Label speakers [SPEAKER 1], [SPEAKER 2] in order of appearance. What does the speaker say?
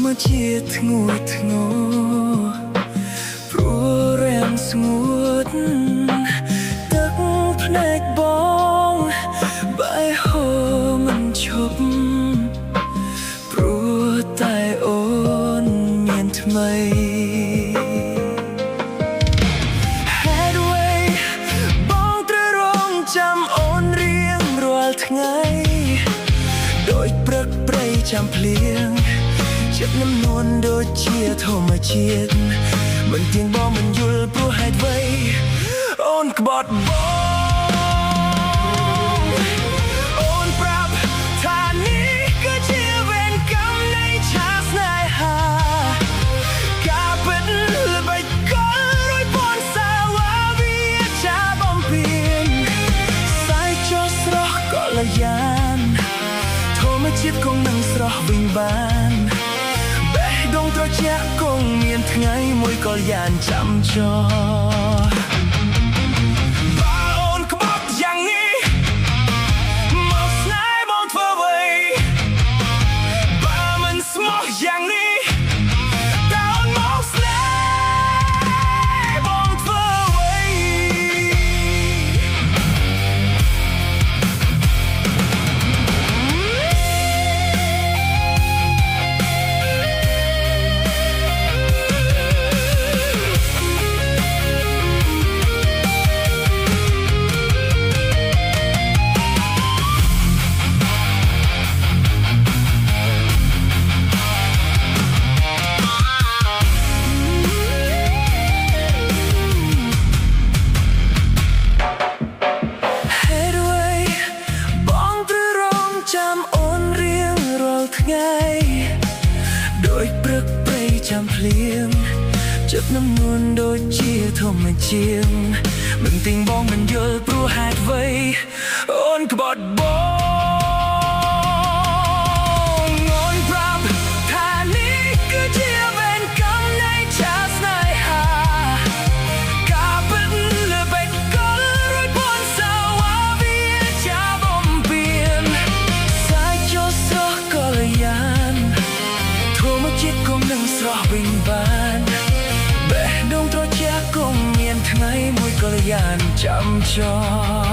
[SPEAKER 1] មជាតិធ្ងន់ធ្ងរព្រោះរាំងស្ងួតទឹកភ្នែកបងបែរហូរមិនឈប់ព្រោះតែអូនមានថ្មីហេតុអ្វីបងត្រូវរងចាំអូនរៀងរាល់ថ្ងៃដូចព្រឹកព្រៃចាំភ្លៀងចិត្តនំនួនដូចជាធម្មជាតិមិនទៀងបងមិនយល់ព្រោះហេតុអ្វីអូនក្បត់បងអូនប្រាប់ថានេះគឺជាវេរកម្មនៃឆាស្នេហាការពិតល្បិចកលរួយពាន់សាវាវាចាបំពេញសាយចុះស្រស់ក៏លយានធម្មជាតិគង់នឹងស្រស់វិញបានដងត្រជាក់គង់មានថ្ងៃមួយក៏យ៉ាងចាំចោបើអូនក្បត់យ៉ាងនេះមកស្នេហ៍បងធ្វើអ្វីបើមិនស្មោះយ៉ាងនេះតើអូនមកស្នេហ៍បងធ្វើអ្វីដូចព្រឹកព្រៃចាំភ្លៀងចិត្តនំនួនដូចជាធម្មជាតិមិនទៀងបងមិនយល់ព្រោះហេតុអ្វីអូនក្បត់បងអូនប្រាប់ថានេះគឺជាវេរកម្មនៃឆាស្នេហាការពិតល្បិចកលរួយពាន់សាវាវាចាបំពេញសាយចុះស្រស់ក៏លយានធម្មជាតិគង់នឹងស្រស់វិញបានបេះដូងត្រជាក់គង់មានថ្ងៃមួយក៏យ៉ាងចាំចោ